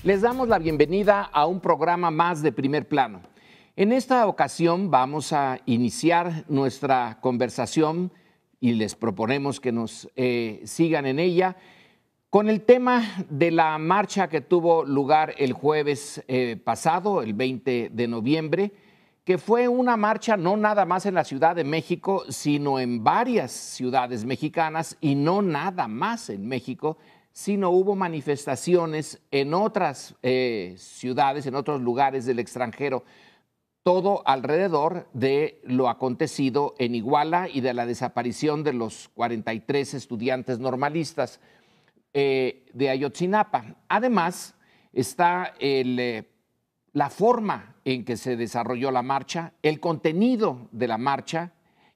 Les damos la bienvenida a un programa más de Primer Plano. En esta ocasión vamos a iniciar nuestra conversación y les proponemos que nos sigan en ella con el tema de la marcha que tuvo lugar el jueves pasado, el 20 de noviembre, que fue una marcha no nada más en la Ciudad de México, sino en varias ciudades mexicanas y no nada más en México, sino hubo manifestaciones en otras ciudades, en otros lugares del extranjero, todo alrededor de lo acontecido en Iguala y de la desaparición de los 43 estudiantes normalistas de Ayotzinapa. Además, está la forma en que se desarrolló la marcha, el contenido de la marcha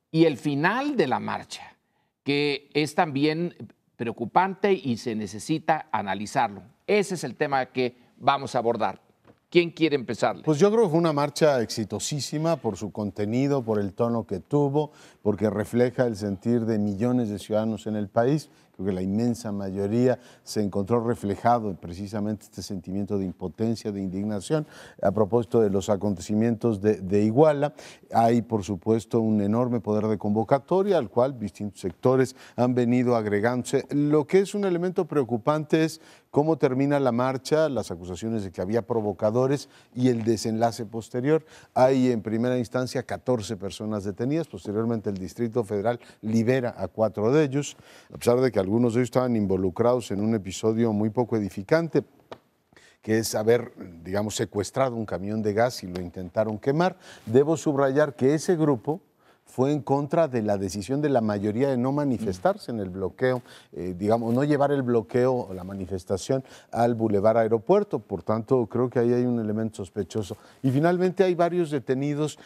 y el final de la marcha, que es también preocupante y se necesita analizarlo. Ese es el tema que vamos a abordar. ¿Quién quiere empezarle? Pues yo creo que fue una marcha exitosísima por su contenido, por el tono que tuvo, porque refleja el sentir de millones de ciudadanos en el país. Creo que la inmensa mayoría se encontró reflejado en precisamente este sentimiento de impotencia, de indignación. A propósito de los acontecimientos de Iguala, hay por supuesto un enorme poder de convocatoria al cual distintos sectores han venido agregándose. Lo que es un elemento preocupante es cómo termina la marcha, las acusaciones de que había provocadores y el desenlace posterior. Hay en primera instancia 14 personas detenidas, posteriormente el Distrito Federal libera a 4 de ellos, a pesar de que algunos de ellos estaban involucrados en un episodio muy poco edificante, que es haber, digamos, secuestrado un camión de gas y lo intentaron quemar. Debo subrayar que ese grupo fue en contra de la decisión de la mayoría de no manifestarse en el bloqueo, digamos, no llevar el bloqueo o la manifestación al Boulevard Aeropuerto. Por tanto, creo que ahí hay un elemento sospechoso. Y finalmente hay varios detenidos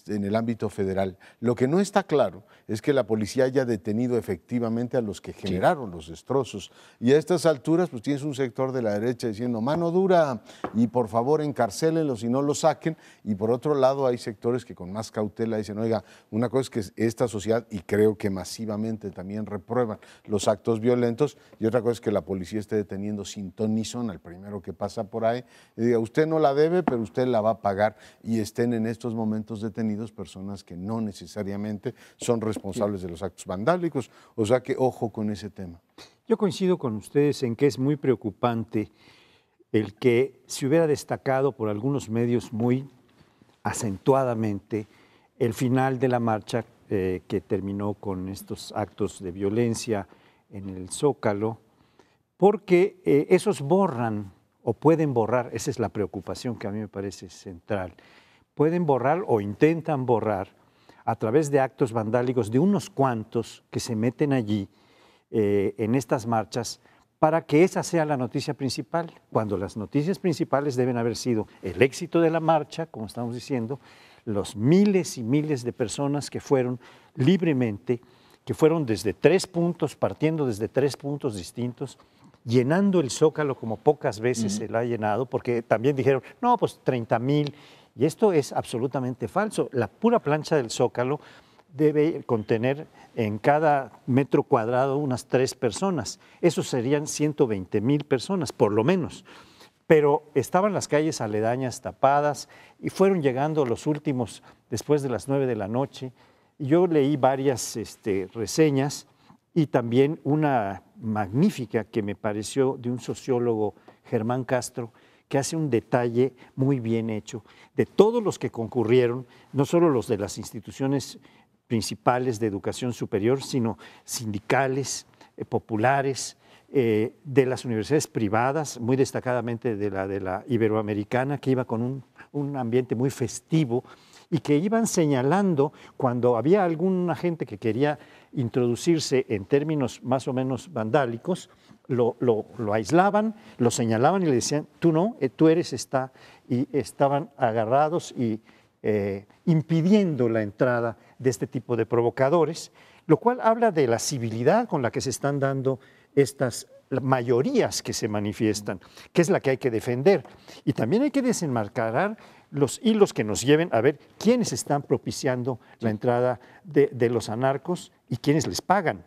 en el ámbito federal. Lo que no está claro es que la policía haya detenido efectivamente a los que generaron los destrozos. Y a estas alturas, pues tienes un sector de la derecha diciendo mano dura y por favor encarcélenlos y no los saquen. Y por otro lado hay sectores que con más cautela dicen, oiga, una cosa es que esta sociedad, y creo que masivamente también reprueban los actos violentos, y otra cosa es que la policía esté deteniendo sin ton ni son al primero que pasa por ahí, y diga, usted no la debe, pero usted la va a pagar, y estén en estos momentos detenidos personas que no necesariamente son responsables de los actos vandálicos. O sea que ojo con ese tema. Yo coincido con ustedes en que es muy preocupante el que se hubiera destacado por algunos medios muy acentuadamente el final de la marcha que terminó con estos actos de violencia en el Zócalo, porque esos borran o pueden borrar, esa es la preocupación que a mí me parece central, pueden borrar o intentan borrar a través de actos vandálicos de unos cuantos que se meten allí en estas marchas para que esa sea la noticia principal, cuando las noticias principales deben haber sido el éxito de la marcha, como estamos diciendo, los miles y miles de personas que fueron libremente, que fueron desde 3 puntos, partiendo desde 3 puntos distintos, llenando el Zócalo como pocas veces se lo ha llenado, porque también dijeron, no, pues 30,000, y esto es absolutamente falso. La pura plancha del Zócalo debe contener en cada metro cuadrado unas 3 personas. Eso serían 120,000 personas, por lo menos. Pero estaban las calles aledañas tapadas y fueron llegando los últimos después de las 9 de la noche. Y yo leí varias reseñas y también una magnífica que me pareció de un sociólogo, Germán Castro, que hace un detalle muy bien hecho de todos los que concurrieron, no solo los de las instituciones principales de educación superior, sino sindicales, populares, de las universidades privadas, muy destacadamente de la Iberoamericana, que iba con un ambiente muy festivo y que iban señalando cuando había alguna gente que quería introducirse en términos más o menos vandálicos, lo aislaban, lo señalaban y le decían, tú no, tú eres esta, y estaban agarrados y impidiendo la entrada de este tipo de provocadores, lo cual habla de la civilidad con la que se están dando estas mayorías que se manifiestan, que es la que hay que defender. Y también hay que desenmascarar los hilos que nos lleven a ver quiénes están propiciando la entrada de los anarcos y quiénes les pagan.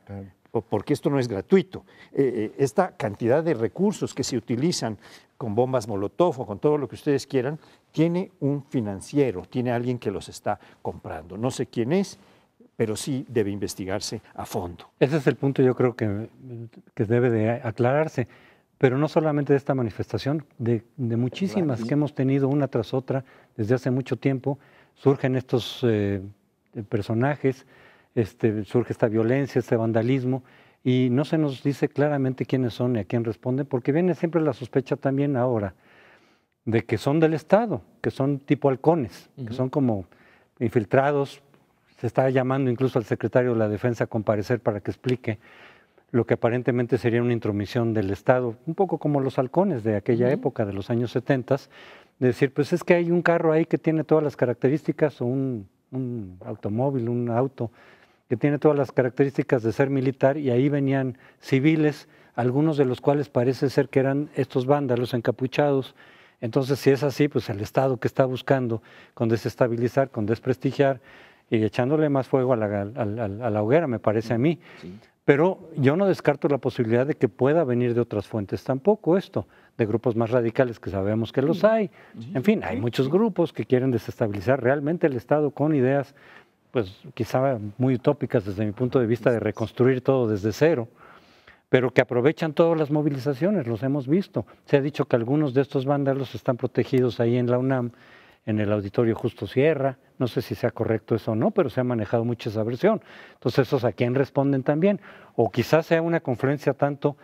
porque esto no es gratuito. Esta cantidad de recursos que se utilizan con bombas Molotov o con todo lo que ustedes quieran, tiene un financiero, tiene alguien que los está comprando. No sé quién es, pero sí debe investigarse a fondo. Ese es el punto, yo creo que debe de aclararse, pero no solamente de esta manifestación, de muchísimas que hemos tenido una tras otra desde hace mucho tiempo. Surgen estos personajes, surge esta violencia, este vandalismo, y no se nos dice claramente quiénes son y a quién responden, porque viene siempre la sospecha también ahora de que son del Estado, que son tipo halcones, que son como infiltrados. Se está llamando incluso al secretario de la Defensa a comparecer para que explique lo que aparentemente sería una intromisión del Estado, un poco como los halcones de aquella época, de los años 70, de decir, pues es que hay un carro ahí que tiene todas las características, o un automóvil, un auto, que tiene todas las características de ser militar, y ahí venían civiles, algunos de los cuales parece ser que eran estos vándalos encapuchados. Entonces, si es así, pues el Estado que está buscando con desestabilizar, con desprestigiar, y echándole más fuego a la hoguera, me parece a mí. Sí. Pero yo no descarto la posibilidad de que pueda venir de otras fuentes tampoco esto, de grupos más radicales que sabemos que los hay. En fin, hay muchos grupos que quieren desestabilizar realmente el Estado con ideas, pues quizá muy utópicas desde mi punto de vista, de reconstruir todo desde cero, pero que aprovechan todas las movilizaciones, los hemos visto. Se ha dicho que algunos de estos vándalos están protegidos ahí en la UNAM, en el Auditorio Justo Sierra. No sé si sea correcto eso o no, pero se ha manejado mucho esa versión. Entonces, ¿esos a quién responden también? O quizás sea una confluencia tanto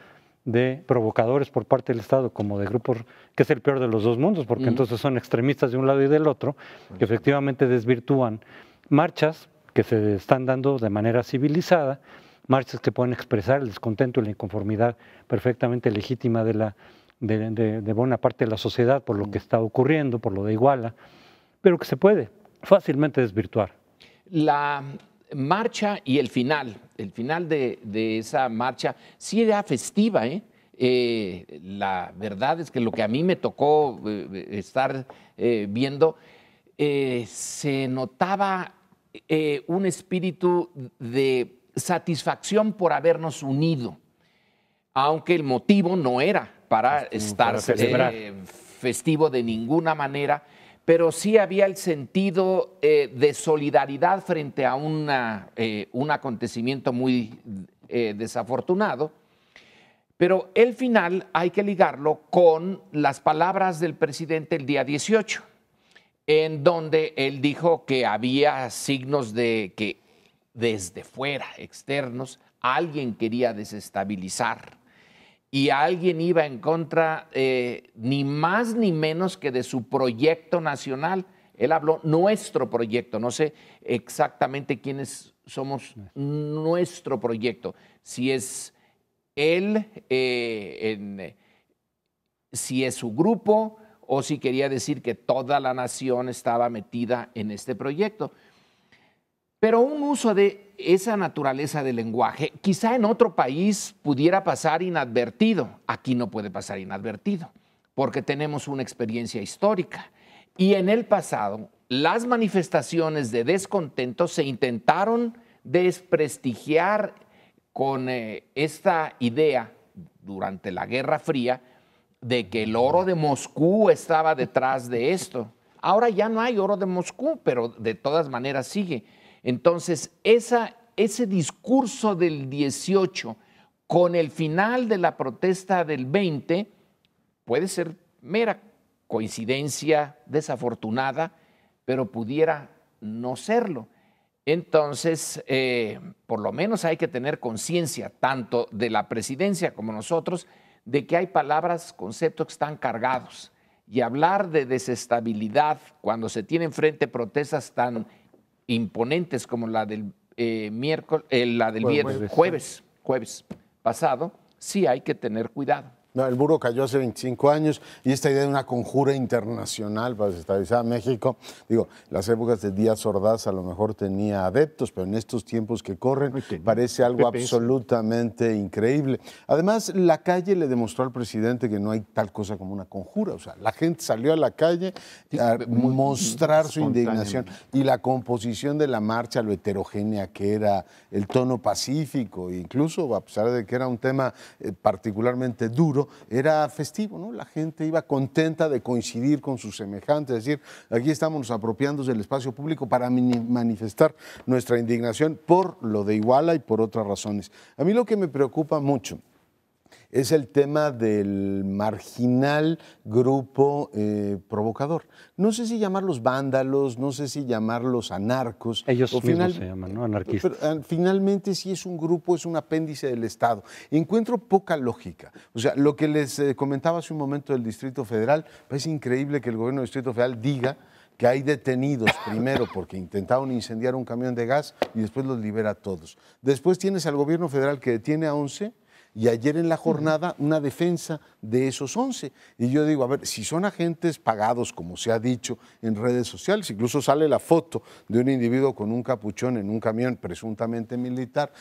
de provocadores por parte del Estado como de grupos, que es el peor de los dos mundos, porque entonces son extremistas de un lado y del otro, que efectivamente desvirtúan marchas que se están dando de manera civilizada, marchas que pueden expresar el descontento y la inconformidad perfectamente legítima de buena parte de la sociedad por lo que está ocurriendo, por lo de Iguala, pero que se puede fácilmente desvirtuar. La marcha y el final de esa marcha sí era festiva, la verdad es que lo que a mí me tocó estar viendo, se notaba un espíritu de satisfacción por habernos unido, aunque el motivo no era para estar festivo de ninguna manera, pero sí había el sentido de solidaridad frente a un acontecimiento muy desafortunado. Pero el final hay que ligarlo con las palabras del presidente el día 18, en donde él dijo que había signos de que desde fuera, externos, alguien quería desestabilizar y alguien iba en contra ni más ni menos que de su proyecto nacional. Él habló nuestro proyecto, no sé exactamente quiénes somos nuestro proyecto, si es él, si es su grupo o si quería decir que toda la nación estaba metida en este proyecto. Pero un uso de esa naturaleza del lenguaje, quizá en otro país pudiera pasar inadvertido. Aquí no puede pasar inadvertido, porque tenemos una experiencia histórica. Y en el pasado, las manifestaciones de descontento se intentaron desprestigiar con esta idea durante la Guerra Fría de que el oro de Moscú estaba detrás de esto. Ahora ya no hay oro de Moscú, pero de todas maneras sigue. Entonces, ese discurso del 18 con el final de la protesta del 20 puede ser mera coincidencia desafortunada, pero pudiera no serlo. Entonces, por lo menos hay que tener conciencia, tanto de la presidencia como nosotros, de que hay palabras, conceptos que están cargados. Y hablar de desestabilidad cuando se tienen frente protestas tan imponentes como la del jueves pasado, sí hay que tener cuidado. No, el muro cayó hace 25 años y esta idea de una conjura internacional para desestabilizar a México, digo, las épocas de Díaz Ordaz a lo mejor tenía adeptos, pero en estos tiempos que corren parece algo absolutamente increíble. Además, la calle le demostró al presidente que no hay tal cosa como una conjura, o sea, la gente salió a la calle a mostrar su indignación y la composición de la marcha, lo heterogénea que era, el tono pacífico, incluso a pesar de que era un tema particularmente duro, era festivo, ¿no? La gente iba contenta de coincidir con sus semejantes, es decir, aquí estamos apropiándonos del espacio público para manifestar nuestra indignación por lo de Iguala y por otras razones. A mí lo que me preocupa mucho es el tema del marginal grupo provocador. No sé si llamarlos vándalos, no sé si llamarlos anarcos. Ellos mismos se llaman, ¿no? Anarquistas. Pero, finalmente sí es un grupo, es un apéndice del Estado. Encuentro poca lógica. O sea, lo que les comentaba hace un momento del Distrito Federal, parece increíble que el gobierno del Distrito Federal diga que hay detenidos primero porque intentaron incendiar un camión de gas y después los libera a todos. Después tienes al gobierno federal que detiene a 11 y ayer en la jornada una defensa de esos 11. Y yo digo, a ver, si son agentes pagados, como se ha dicho en redes sociales, incluso sale la foto de un individuo con un capuchón en un camión presuntamente militar,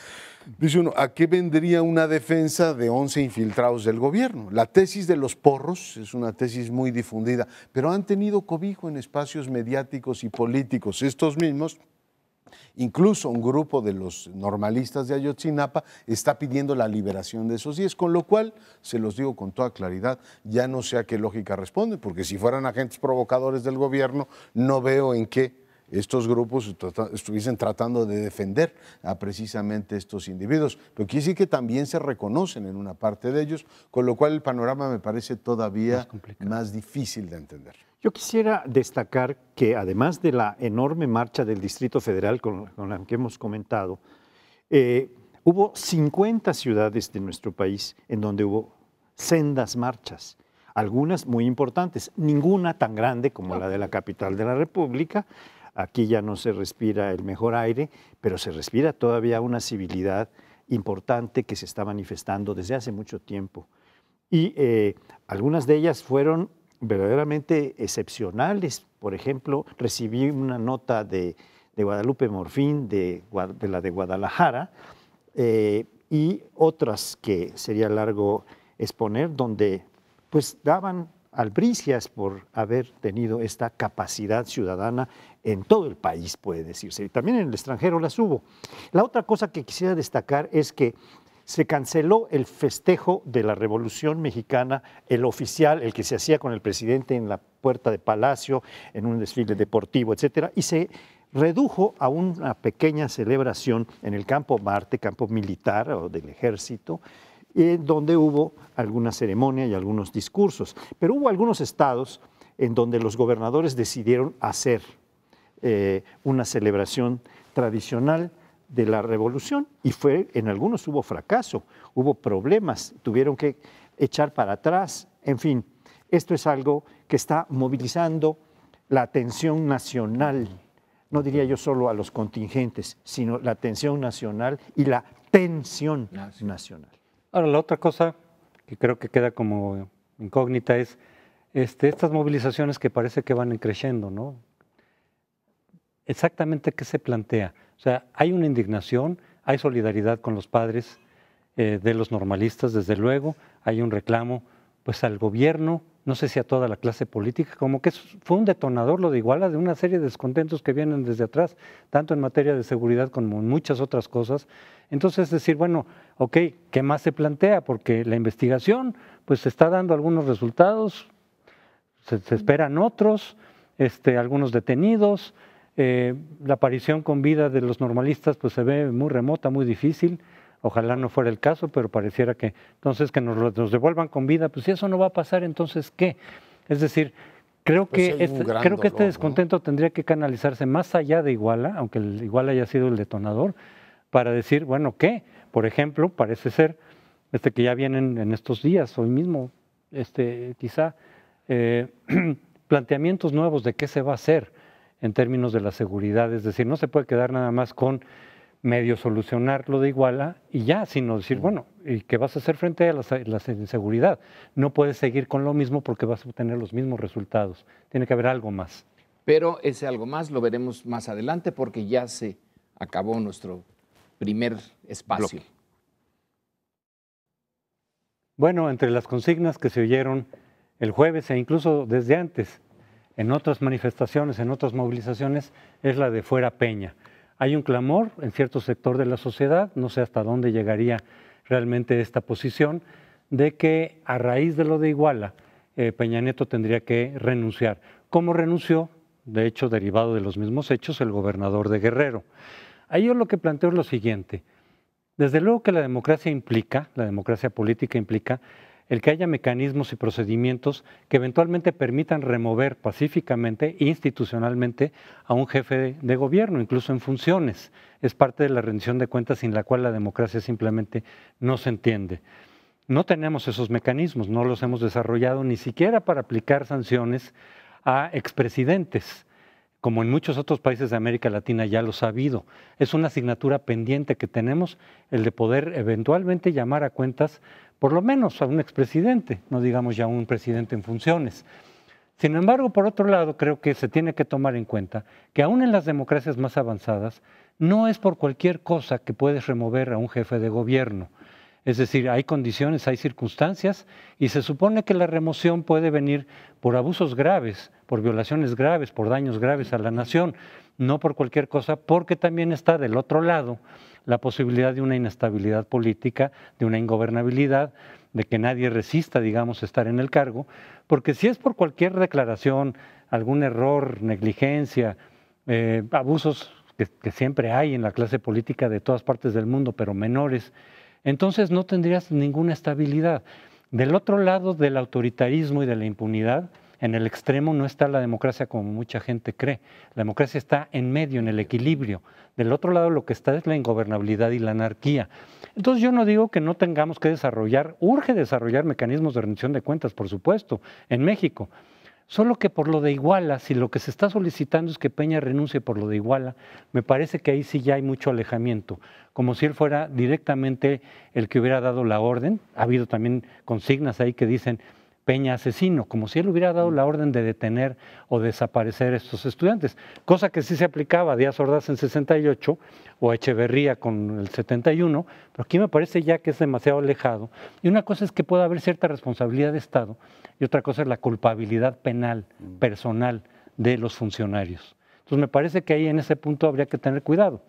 dice uno, ¿a qué vendría una defensa de 11 infiltrados del gobierno? La tesis de los porros es una tesis muy difundida, pero han tenido cobijo en espacios mediáticos y políticos estos mismos. Incluso un grupo de los normalistas de Ayotzinapa está pidiendo la liberación de esos 10, con lo cual, se los digo con toda claridad, ya no sé a qué lógica responden, porque si fueran agentes provocadores del gobierno, no veo en qué estos grupos estuviesen tratando de defender a precisamente estos individuos. Pero quiere decir que también se reconocen en una parte de ellos, con lo cual el panorama me parece todavía más difícil de entender. Yo quisiera destacar que además de la enorme marcha del Distrito Federal con la que hemos comentado, hubo 50 ciudades de nuestro país en donde hubo sendas marchas, algunas muy importantes, ninguna tan grande como la de la capital de la República. Aquí ya no se respira el mejor aire, pero se respira todavía una civilidad importante que se está manifestando desde hace mucho tiempo. Y algunas de ellas fueron verdaderamente excepcionales. Por ejemplo, recibí una nota de Guadalupe Morfín, de la de Guadalajara, y otras que sería largo exponer, donde pues daban albricias por haber tenido esta capacidad ciudadana en todo el país, puede decirse, y también en el extranjero las hubo. La otra cosa que quisiera destacar es que se canceló el festejo de la Revolución Mexicana, el oficial, el que se hacía con el presidente en la puerta de Palacio, en un desfile deportivo, etcétera, y se redujo a una pequeña celebración en el Campo Marte, campo militar o del ejército, donde hubo alguna ceremonia y algunos discursos. Pero hubo algunos estados en donde los gobernadores decidieron hacer una celebración tradicional de la revolución y en algunos hubo fracaso, hubo problemas, tuvieron que echar para atrás, en fin, esto es algo que está movilizando la atención nacional, no diría yo solo a los contingentes, sino la atención nacional y la tensión nacional. Ahora, la otra cosa que creo que queda como incógnita es estas movilizaciones que parece que van creciendo, ¿no? Exactamente qué se plantea. O sea, hay una indignación, hay solidaridad con los padres de los normalistas, desde luego, hay un reclamo pues al gobierno, no sé si a toda la clase política, como que fue un detonador lo de Iguala, de una serie de descontentos que vienen desde atrás, tanto en materia de seguridad como en muchas otras cosas. Entonces decir, bueno, ok, ¿qué más se plantea? Porque la investigación pues está dando algunos resultados, se esperan otros, algunos detenidos, la aparición con vida de los normalistas pues se ve muy remota, muy difícil. Ojalá no fuera el caso, pero pareciera que entonces que nos devuelvan con vida, pues si eso no va a pasar, entonces ¿qué? Es decir, creo que este descontento, ¿no?, tendría que canalizarse más allá de Iguala, aunque el Iguala haya sido el detonador, para decir, bueno, ¿qué? Por ejemplo, parece ser que ya vienen en estos días, hoy mismo, quizá planteamientos nuevos de qué se va a hacer en términos de la seguridad, es decir, no se puede quedar nada más con medio solucionar lo de Iguala y ya, sino decir, bueno, ¿y qué vas a hacer frente a la inseguridad? No puedes seguir con lo mismo porque vas a obtener los mismos resultados. Tiene que haber algo más. Pero ese algo más lo veremos más adelante porque ya se acabó nuestro primer espacio. Bloque. Bueno, entre las consignas que se oyeron el jueves e incluso desde antes, en otras manifestaciones, en otras movilizaciones, es la de fuera Peña. Hay un clamor en cierto sector de la sociedad, no sé hasta dónde llegaría realmente esta posición, de que a raíz de lo de Iguala, Peña Nieto tendría que renunciar. ¿Cómo renunció? De hecho, derivado de los mismos hechos, el gobernador de Guerrero. Ahí yo lo que planteo es lo siguiente. Desde luego que la democracia política implica el que haya mecanismos y procedimientos que eventualmente permitan remover pacíficamente e institucionalmente a un jefe de gobierno, incluso en funciones. Es parte de la rendición de cuentas sin la cual la democracia simplemente no se entiende. No tenemos esos mecanismos, no los hemos desarrollado ni siquiera para aplicar sanciones a expresidentes, como en muchos otros países de América Latina ya lo ha habido. Es una asignatura pendiente que tenemos, el de poder eventualmente llamar a cuentas por lo menos a un expresidente, no digamos ya un presidente en funciones. Sin embargo, por otro lado, creo que se tiene que tomar en cuenta que aún en las democracias más avanzadas, no es por cualquier cosa que puedes remover a un jefe de gobierno. Es decir, hay condiciones, hay circunstancias y se supone que la remoción puede venir por abusos graves, por violaciones graves, por daños graves a la nación, no por cualquier cosa, porque también está del otro lado la posibilidad de una inestabilidad política, de una ingobernabilidad, de que nadie resista, digamos, estar en el cargo, porque si es por cualquier declaración, algún error, negligencia, abusos que siempre hay en la clase política de todas partes del mundo, pero menores, entonces no tendrías ninguna estabilidad. Del otro lado del autoritarismo y de la impunidad, en el extremo no está la democracia como mucha gente cree. La democracia está en medio, en el equilibrio. Del otro lado lo que está es la ingobernabilidad y la anarquía. Entonces yo no digo que no tengamos que urge desarrollar mecanismos de rendición de cuentas, por supuesto, en México. Solo que por lo de Iguala, si lo que se está solicitando es que Peña renuncie por lo de Iguala, me parece que ahí sí ya hay mucho alejamiento, como si él fuera directamente el que hubiera dado la orden. Ha habido también consignas ahí que dicen Peña asesino, como si él hubiera dado la orden de detener o desaparecer a estos estudiantes, cosa que sí se aplicaba a Díaz Ordaz en 68 o a Echeverría con el 71, pero aquí me parece ya que es demasiado alejado. Y una cosa es que pueda haber cierta responsabilidad de Estado y otra cosa es la culpabilidad penal, personal de los funcionarios. Entonces me parece que ahí en ese punto habría que tener cuidado.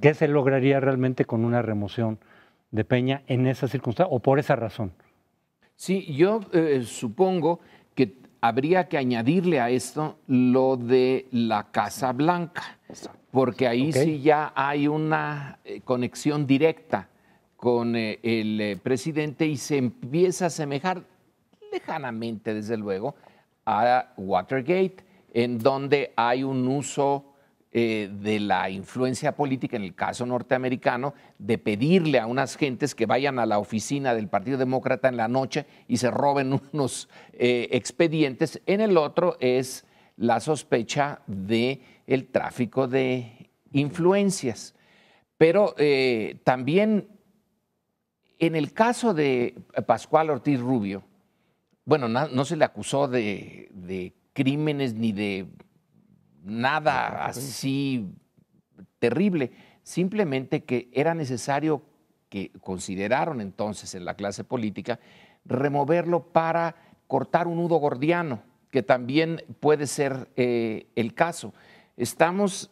¿Qué se lograría realmente con una remoción de Peña en esa circunstancia o por esa razón? Sí, yo supongo que habría que añadirle a esto lo de la Casa Blanca, porque ahí sí ya hay una conexión directa con el presidente y se empieza a asemejar lejanamente, desde luego, a Watergate, en donde hay un uso de la influencia política, en el caso norteamericano, de pedirle a unas gentes que vayan a la oficina del Partido Demócrata en la noche y se roben unos expedientes. En el otro es la sospecha del tráfico de influencias. Pero también en el caso de Pascual Ortiz Rubio, bueno, no se le acusó de crímenes ni de nada así terrible, simplemente que era necesario, que consideraron entonces en la clase política, removerlo para cortar un nudo gordiano, que también puede ser el caso. Estamos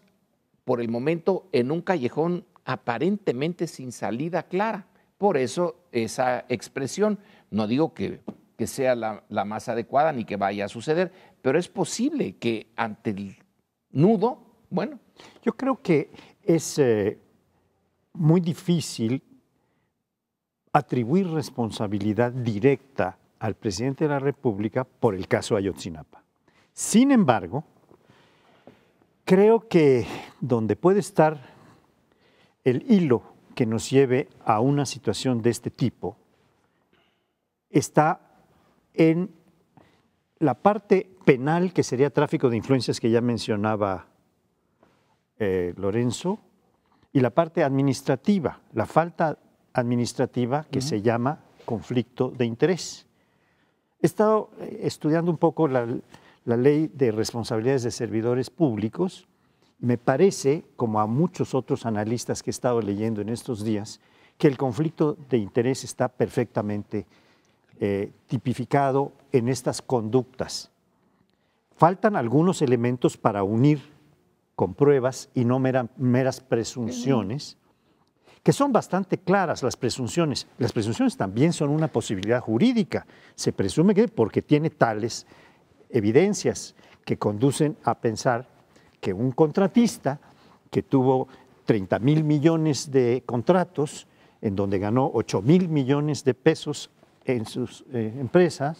por el momento en un callejón aparentemente sin salida clara, por eso esa expresión, no digo que sea la más adecuada ni que vaya a suceder, pero es posible que ante el nudo, bueno. Yo creo que es muy difícil atribuir responsabilidad directa al presidente de la República por el caso Ayotzinapa. Sin embargo, creo que donde puede estar el hilo que nos lleve a una situación de este tipo está en la parte penal, que sería tráfico de influencias que ya mencionaba Lorenzo, y la parte administrativa, la falta administrativa que se llama conflicto de interés. He estado estudiando un poco la ley de responsabilidades de servidores públicos. Me parece, como a muchos otros analistas que he estado leyendo en estos días, que el conflicto de interés está perfectamente tipificado en estas conductas. Faltan algunos elementos para unir con pruebas y no meras presunciones, que son bastante claras las presunciones. Las presunciones también son una posibilidad jurídica. Se presume que porque tiene tales evidencias que conducen a pensar que un contratista que tuvo 30,000 millones de contratos, en donde ganó 8,000 millones de pesos en sus empresas,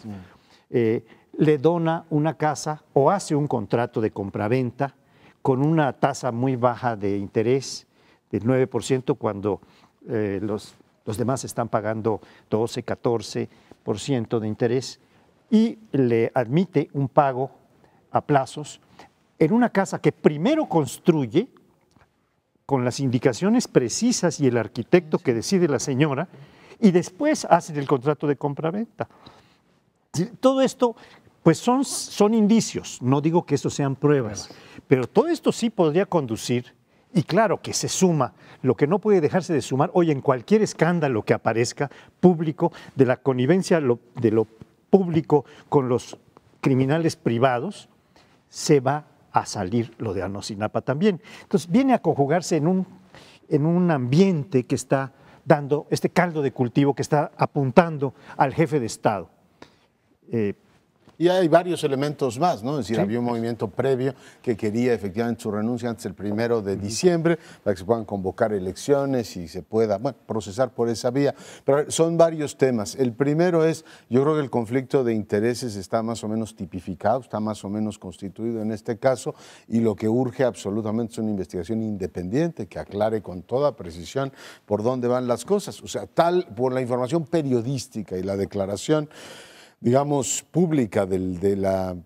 le dona una casa o hace un contrato de compraventa con una tasa muy baja de interés, del 9%, cuando los demás están pagando 12, 14% de interés, y le admite un pago a plazos en una casa que primero construye con las indicaciones precisas y el arquitecto que decide la señora, y después hace el contrato de compraventa. Todo esto, pues son indicios, no digo que estos sean pruebas, pero todo esto sí podría conducir, y claro que se suma, lo que no puede dejarse de sumar hoy en cualquier escándalo que aparezca público, de la connivencia de lo público con los criminales privados, se va a salir lo de Ayotzinapa también. Entonces viene a conjugarse en un ambiente que está dando este caldo de cultivo, que está apuntando al jefe de Estado. Y hay varios elementos más, ¿no? Es decir, había un movimiento previo que quería efectivamente su renuncia antes del 1 de diciembre para que se puedan convocar elecciones y se pueda, bueno, procesar por esa vía. Pero son varios temas. El primero es, yo creo que el conflicto de intereses está más o menos tipificado, está más o menos constituido en este caso, y lo que urge absolutamente es una investigación independiente que aclare con toda precisión por dónde van las cosas. O sea, por la información periodística y la declaración, digamos, pública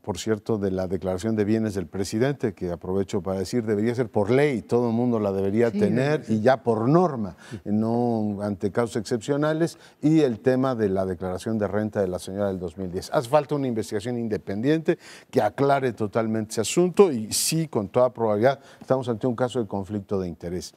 por cierto, de la declaración de bienes del presidente, que aprovecho para decir, debería ser por ley, todo el mundo la debería tener y ya por norma, no ante casos excepcionales, y el tema de la declaración de renta de la señora del 2010. Hace falta una investigación independiente que aclare totalmente ese asunto y sí, con toda probabilidad, estamos ante un caso de conflicto de interés.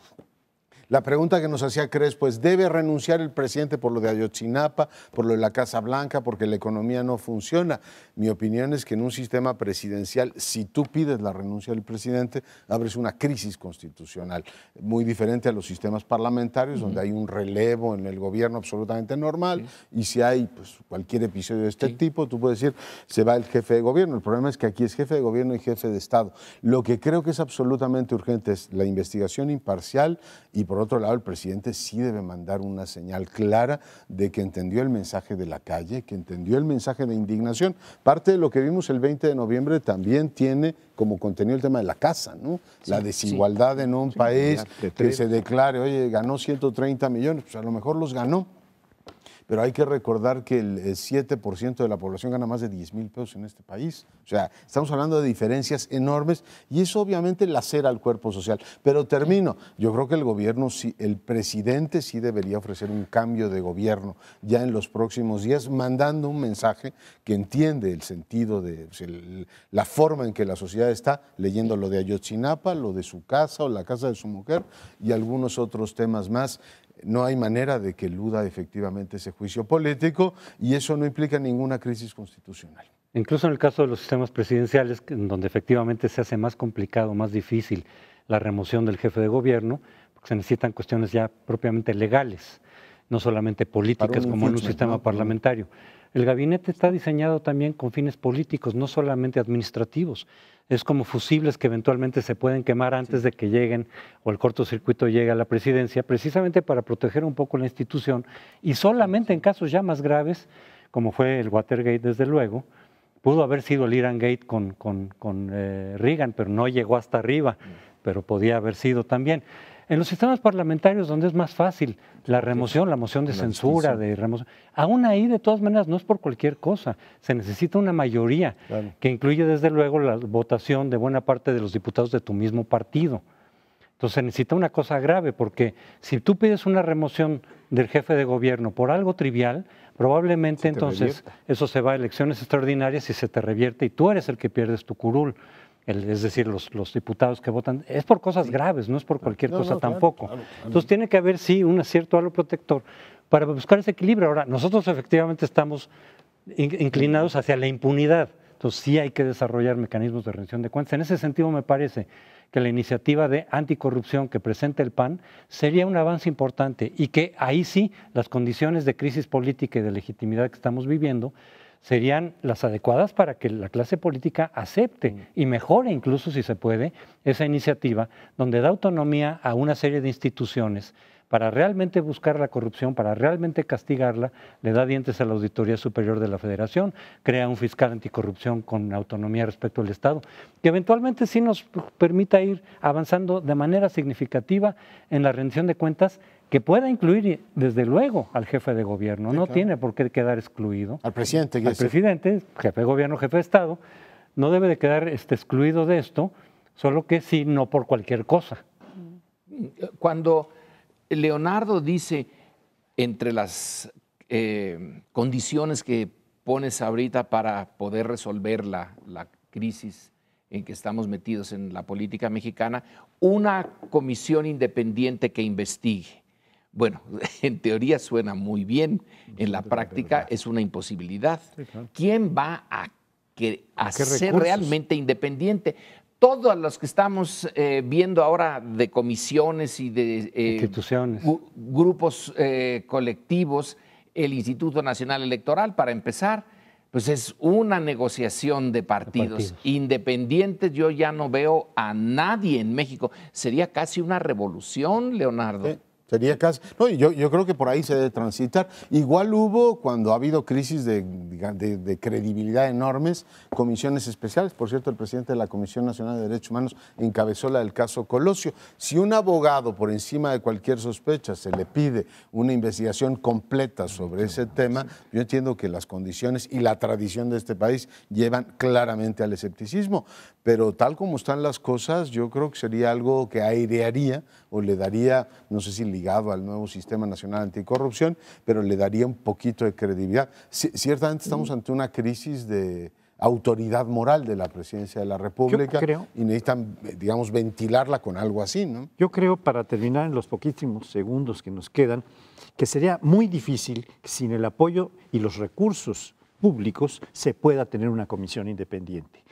La pregunta que nos hacía Crespo es, ¿debe renunciar el presidente por lo de Ayotzinapa, por lo de la Casa Blanca, porque la economía no funciona? Mi opinión es que en un sistema presidencial, si tú pides la renuncia del presidente, abres una crisis constitucional, muy diferente a los sistemas parlamentarios, donde hay un relevo en el gobierno absolutamente normal, y si hay pues, cualquier episodio de este tipo, tú puedes decir, se va el jefe de gobierno. El problema es que aquí es jefe de gobierno y jefe de Estado. Lo que creo que es absolutamente urgente es la investigación imparcial, y por otro lado, el presidente sí debe mandar una señal clara de que entendió el mensaje de la calle, que entendió el mensaje de indignación. Parte de lo que vimos el 20 de noviembre también tiene como contenido el tema de la casa, ¿no? La desigualdad en un país que se declare, oye, ganó 130 millones, pues a lo mejor los ganó. Pero hay que recordar que el 7% de la población gana más de 10,000 pesos en este país. O sea, estamos hablando de diferencias enormes y eso obviamente lacera al cuerpo social. Pero termino, yo creo que el gobierno, el presidente sí debería ofrecer un cambio de gobierno ya en los próximos días, mandando un mensaje que entiende el sentido de la forma en que la sociedad está, leyendo lo de Ayotzinapa, lo de su casa o la casa de su mujer y algunos otros temas más. No hay manera de que eluda efectivamente ese juicio político y eso no implica ninguna crisis constitucional. Incluso en el caso de los sistemas presidenciales, en donde efectivamente se hace más complicado, más difícil la remoción del jefe de gobierno, porque se necesitan cuestiones ya propiamente legales, no solamente políticas como en un sistema parlamentario. El gabinete está diseñado también con fines políticos, no solamente administrativos. Es como fusibles que eventualmente se pueden quemar antes de que lleguen o el cortocircuito llegue a la presidencia, precisamente para proteger un poco la institución y solamente en casos ya más graves, como fue el Watergate desde luego, pudo haber sido el Irangate con Reagan, pero no llegó hasta arriba, pero podía haber sido también. En los sistemas parlamentarios donde es más fácil la remoción, la moción de censura, de remoción, aún ahí de todas maneras no es por cualquier cosa, se necesita una mayoría que incluye desde luego la votación de buena parte de los diputados de tu mismo partido. Entonces se necesita una cosa grave, porque si tú pides una remoción del jefe de gobierno por algo trivial, probablemente entonces eso se va a elecciones extraordinarias y se te revierte y tú eres el que pierdes tu curul. Es decir, los diputados que votan, es por cosas graves, no es por cualquier cosa tampoco. Claro. Entonces tiene que haber, sí, un cierto halo protector para buscar ese equilibrio. Ahora, nosotros efectivamente estamos inclinados hacia la impunidad, entonces sí hay que desarrollar mecanismos de rendición de cuentas. En ese sentido me parece que la iniciativa de anticorrupción que presenta el PAN sería un avance importante y que ahí sí las condiciones de crisis política y de legitimidad que estamos viviendo serían las adecuadas para que la clase política acepte y mejore incluso, si se puede, esa iniciativa donde da autonomía a una serie de instituciones para realmente buscar la corrupción, para realmente castigarla, le da dientes a la Auditoría Superior de la Federación, crea un fiscal anticorrupción con autonomía respecto al Estado, que eventualmente sí nos permita ir avanzando de manera significativa en la rendición de cuentas, que pueda incluir, desde luego, al jefe de gobierno. Sí, no claro. Tiene por qué quedar excluido. Al presidente. Al presidente, jefe de gobierno, jefe de Estado, no debe de quedar excluido de esto, solo que sí, no por cualquier cosa. Cuando Leonardo dice, entre las condiciones que pones ahorita para poder resolver la crisis en que estamos metidos en la política mexicana, una comisión independiente que investigue. Bueno, en teoría suena muy bien, en la práctica es una imposibilidad. Sí, claro. ¿Quién va a ser realmente independiente? Todos los que estamos viendo ahora de comisiones y de instituciones, grupos colectivos, el Instituto Nacional Electoral, para empezar, pues es una negociación de partidos. Independientes. Yo ya no veo a nadie en México. Sería casi una revolución, Leonardo. Sí. Sería casi. No, yo creo que por ahí se debe transitar. Igual hubo, cuando ha habido crisis de credibilidad enormes, comisiones especiales. Por cierto, el presidente de la Comisión Nacional de Derechos Humanos encabezó la del caso Colosio. Si un abogado, por encima de cualquier sospecha, se le pide una investigación completa sobre ese tema, yo entiendo que las condiciones y la tradición de este país llevan claramente al escepticismo. Pero tal como están las cosas, yo creo que sería algo que airearía o le daría, no sé si ligado al nuevo Sistema Nacional Anticorrupción, pero le daría un poquito de credibilidad. Ciertamente estamos ante una crisis de autoridad moral de la Presidencia de la República y necesitan, digamos, ventilarla con algo así, ¿no? Yo creo, para terminar en los poquísimos segundos que nos quedan, que sería muy difícil que sin el apoyo y los recursos públicos se pueda tener una comisión independiente.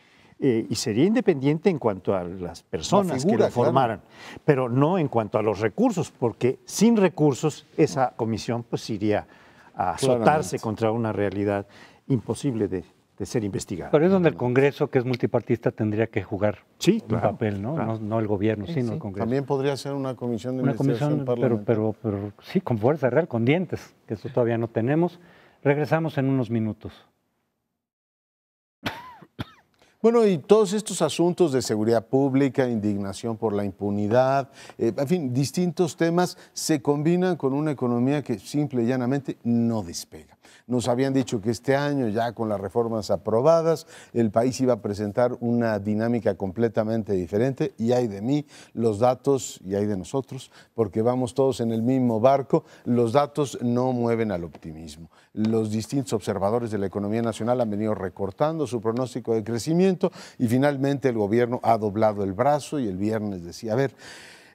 Y sería independiente en cuanto a las personas que lo formaran, pero no en cuanto a los recursos, porque sin recursos esa comisión pues iría a azotarse contra una realidad imposible de ser investigada. Pero es donde el Congreso, que es multipartista, tendría que jugar un papel, ¿no? Claro. No el gobierno, sino el Congreso. También podría ser una comisión de investigación parlamentaria. Pero sí, con fuerza real, con dientes, que eso todavía no tenemos. Regresamos en unos minutos. Bueno, y todos estos asuntos de seguridad pública, indignación por la impunidad, en fin, distintos temas se combinan con una economía que simple y llanamente no despega. Nos habían dicho que este año, ya con las reformas aprobadas, el país iba a presentar una dinámica completamente diferente, y hay de mí, los datos, y hay de nosotros, porque vamos todos en el mismo barco, los datos no mueven al optimismo. Los distintos observadores de la economía nacional han venido recortando su pronóstico de crecimiento y finalmente el gobierno ha doblado el brazo y el viernes decía, a ver,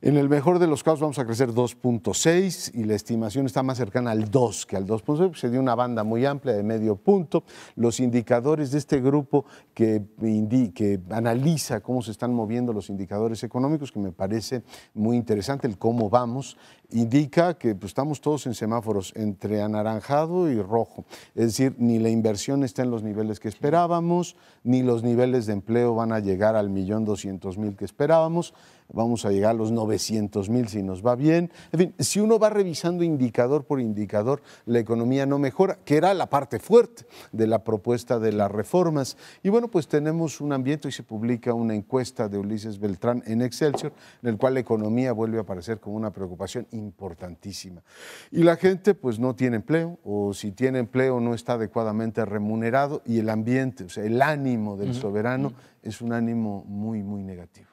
en el mejor de los casos vamos a crecer 2.6 y la estimación está más cercana al 2 que al 2.6, se dio una banda muy amplia de medio punto. Los indicadores de este grupo que analiza cómo se están moviendo los indicadores económicos, que me parece muy interesante el cómo vamos, indica que pues, estamos todos en semáforos entre anaranjado y rojo. Es decir, ni la inversión está en los niveles que esperábamos, ni los niveles de empleo van a llegar al 1.200.000 que esperábamos. Vamos a llegar a los 900.000 si nos va bien. En fin, si uno va revisando indicador por indicador, la economía no mejora, que era la parte fuerte de la propuesta de las reformas. Y bueno, pues tenemos un ambiente, hoy se publica una encuesta de Ulises Beltrán en Excelsior, en el cual la economía vuelve a aparecer como una preocupación importantísima. Y la gente pues no tiene empleo, o si tiene empleo no está adecuadamente remunerado, y el ambiente, o sea, el ánimo del soberano es un ánimo muy, muy negativo.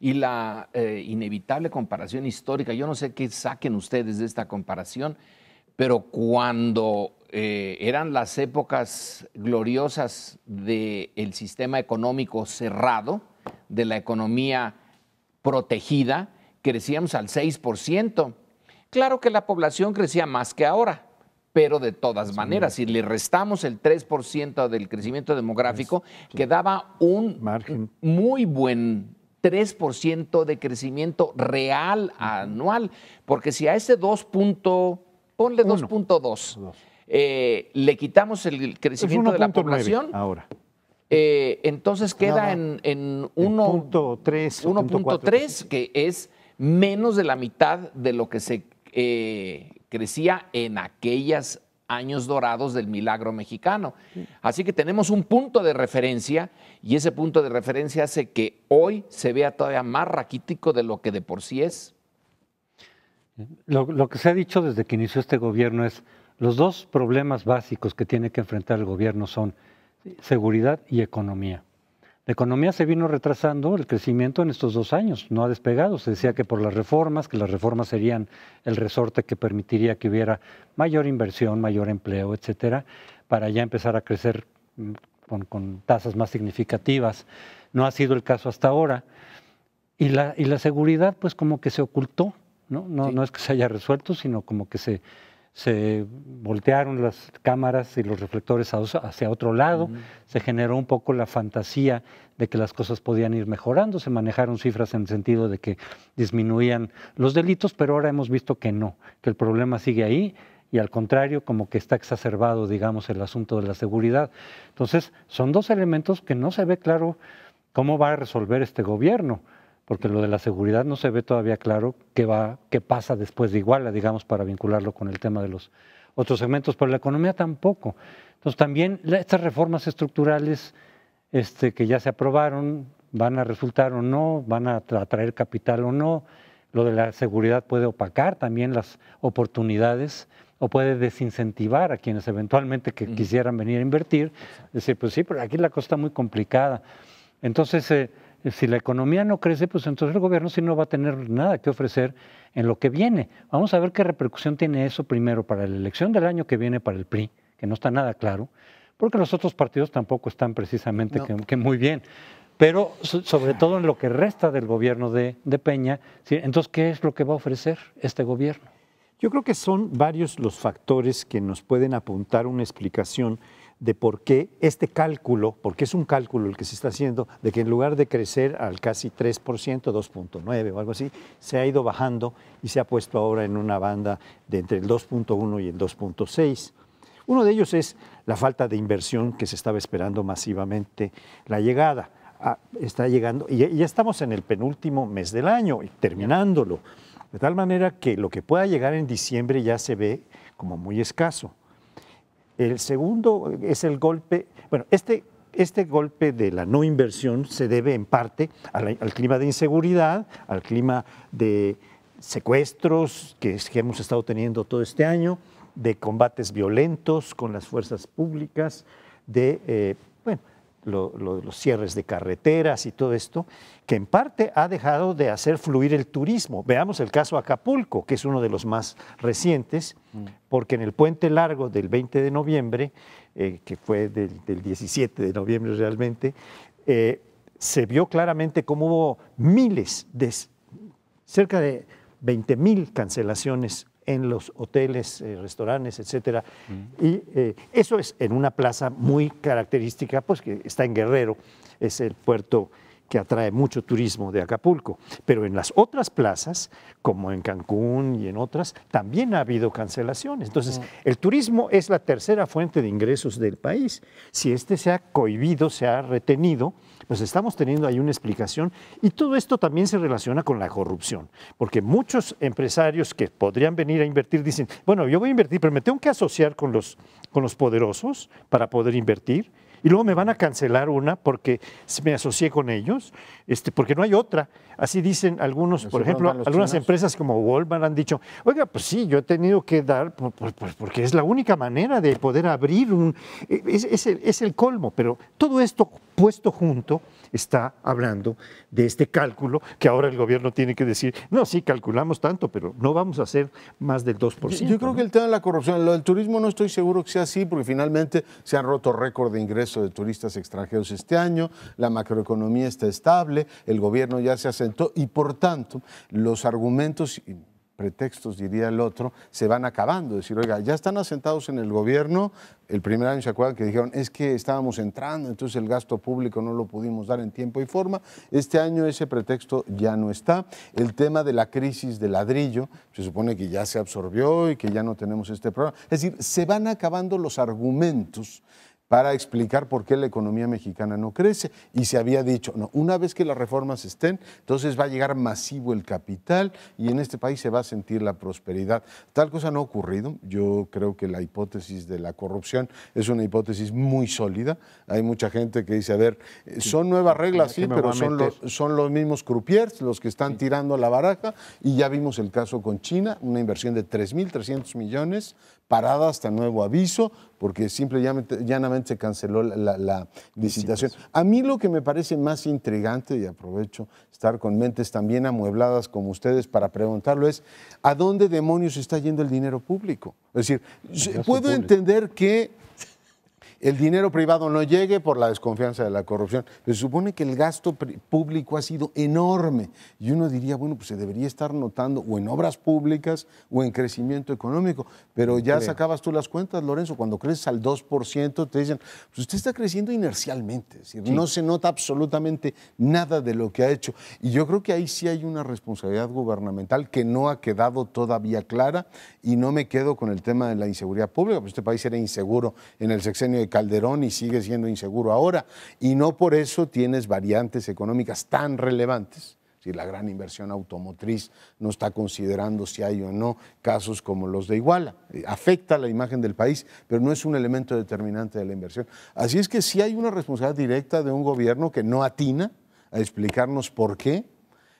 y la inevitable comparación histórica. Yo no sé qué saquen ustedes de esta comparación, pero cuando eran las épocas gloriosas del sistema económico cerrado, de la economía protegida, crecíamos al 6%. Claro que la población crecía más que ahora, pero de todas maneras, si le restamos el 3% del crecimiento demográfico, quedaba un margen muy buen 3% de crecimiento real anual, porque si a ese ponle 2.2, le quitamos el crecimiento de la población, ahora. Entonces queda en 1.3, que es menos de la mitad de lo que se crecía en aquellos años dorados del milagro mexicano. Así que tenemos un punto de referencia y ese punto de referencia hace que hoy se vea todavía más raquítico de lo que de por sí es. Lo que se ha dicho desde que inició este gobierno es los dos problemas básicos que tiene que enfrentar el gobierno son seguridad y economía. La economía se vino retrasando, el crecimiento en estos 2 años no ha despegado. Se decía que por las reformas, que las reformas serían el resorte que permitiría que hubiera mayor inversión, mayor empleo, etcétera, para ya empezar a crecer con tasas más significativas. No ha sido el caso hasta ahora. Y la seguridad, pues como que se ocultó, ¿no? No es que se haya resuelto, sino como que se voltearon las cámaras y los reflectores hacia otro lado, se generó un poco la fantasía de que las cosas podían ir mejorando, se manejaron cifras en el sentido de que disminuían los delitos, pero ahora hemos visto que no, que el problema sigue ahí y al contrario, como que está exacerbado, digamos, el asunto de la seguridad. Entonces, son dos elementos que no se ve claro cómo va a resolver este gobierno, porque lo de la seguridad no se ve todavía claro qué pasa después de Iguala, digamos, para vincularlo con el tema de los otros segmentos, pero la economía tampoco. Entonces también estas reformas estructurales que ya se aprobaron van a resultar o no, van a atraer capital o no. Lo de la seguridad puede opacar también las oportunidades o puede desincentivar a quienes eventualmente quisieran venir a invertir. Decir, pues sí, pero aquí la cosa está muy complicada. Entonces, si la economía no crece, pues entonces el gobierno sí no va a tener nada que ofrecer en lo que viene. Vamos a ver qué repercusión tiene eso primero para la elección del año que viene para el PRI, que no está nada claro, porque los otros partidos tampoco están precisamente que muy bien. Pero sobre todo en lo que resta del gobierno de Peña, ¿sí? Entonces, ¿qué es lo que va a ofrecer este gobierno? Yo creo que son varios los factores que nos pueden apuntar una explicación de por qué este cálculo, porque es un cálculo el que se está haciendo, de que en lugar de crecer al casi 3%, 2.9 o algo así, se ha ido bajando y se ha puesto ahora en una banda de entre el 2.1 y el 2.6. Uno de ellos es la falta de inversión que se estaba esperando masivamente, la llegada. Está llegando, y ya estamos en el penúltimo mes del año, y terminándolo, de tal manera que lo que pueda llegar en diciembre ya se ve como muy escaso. El segundo es el golpe, bueno, este golpe de la no inversión se debe en parte al clima de inseguridad, al clima de secuestros que hemos estado teniendo todo este año, de combates violentos con las fuerzas públicas, de los cierres de carreteras y todo esto, que en parte ha dejado de hacer fluir el turismo. Veamos el caso Acapulco, que es uno de los más recientes, porque en el puente largo del 20 de noviembre, que fue del 17 de noviembre realmente, se vio claramente cómo hubo cerca de 20,000 cancelaciones en los hoteles, restaurantes, etcétera. Y eso es en una plaza muy característica, pues que está en Guerrero, es el puerto que atrae mucho turismo de Acapulco. Pero en las otras plazas, como en Cancún y en otras, también ha habido cancelaciones. Entonces, el turismo es la tercera fuente de ingresos del país. Si se ha cohibido, se ha retenido, pues estamos teniendo ahí una explicación. Y todo esto también se relaciona con la corrupción, porque muchos empresarios que podrían venir a invertir dicen, bueno, yo voy a invertir, pero me tengo que asociar con los poderosos para poder invertir. Y luego me van a cancelar una porque me asocié con ellos, porque no hay otra. Así dicen algunos, por ejemplo, algunas empresas como Walmart han dicho, oiga, pues sí, yo he tenido que dar, porque es la única manera de poder abrir es el colmo, pero todo esto puesto junto está hablando de este cálculo que ahora el gobierno tiene que decir, no, sí, calculamos tanto, pero no vamos a hacer más del 2%. Yo creo que el tema de la corrupción, lo del turismo no estoy seguro que sea así, porque finalmente se han roto récord de ingreso de turistas extranjeros este año, la macroeconomía está estable, el gobierno ya se asentó y por tanto los argumentos, pretextos diría el otro, se van acabando. Es decir, oiga, ya están asentados en el gobierno. El primer año, ¿se acuerdan que dijeron? Es que estábamos entrando, entonces el gasto público no lo pudimos dar en tiempo y forma. Este año ese pretexto ya no está. El tema de la crisis de ladrillo, se supone que ya se absorbió y que ya no tenemos este problema. Es decir, se van acabando los argumentos para explicar por qué la economía mexicana no crece. Y se había dicho, no, una vez que las reformas estén, entonces va a llegar masivo el capital y en este país se va a sentir la prosperidad. Tal cosa no ha ocurrido. Yo creo que la hipótesis de la corrupción es una hipótesis muy sólida. Hay mucha gente que dice, a ver, son nuevas reglas, sí, pero son los mismos croupiers los que están tirando la baraja, y ya vimos el caso con China, una inversión de 3.300 millones parada hasta nuevo aviso, porque llanamente se canceló la licitación. A mí lo que me parece más intrigante, y aprovecho estar con mentes también amuebladas como ustedes para preguntarlo, es ¿a dónde demonios está yendo el dinero público? Es decir, puedo entender que el dinero privado no llegue por la desconfianza de la corrupción, pero se supone que el gasto público ha sido enorme y uno diría, bueno, pues se debería estar notando o en obras públicas o en crecimiento económico, pero ya sacabas tú las cuentas, Lorenzo, cuando creces al 2% te dicen, pues usted está creciendo inercialmente, es decir, no se nota absolutamente nada de lo que ha hecho, y yo creo que ahí sí hay una responsabilidad gubernamental que no ha quedado todavía clara, y no me quedo con el tema de la inseguridad pública, pues este país era inseguro en el sexenio de Calderón y sigue siendo inseguro ahora, y no por eso tienes variantes económicas tan relevantes. Si la gran inversión automotriz no está considerando si hay o no casos como los de Iguala. Afecta la imagen del país, pero no es un elemento determinante de la inversión. Así es que sí hay una responsabilidad directa de un gobierno que no atina a explicarnos por qué.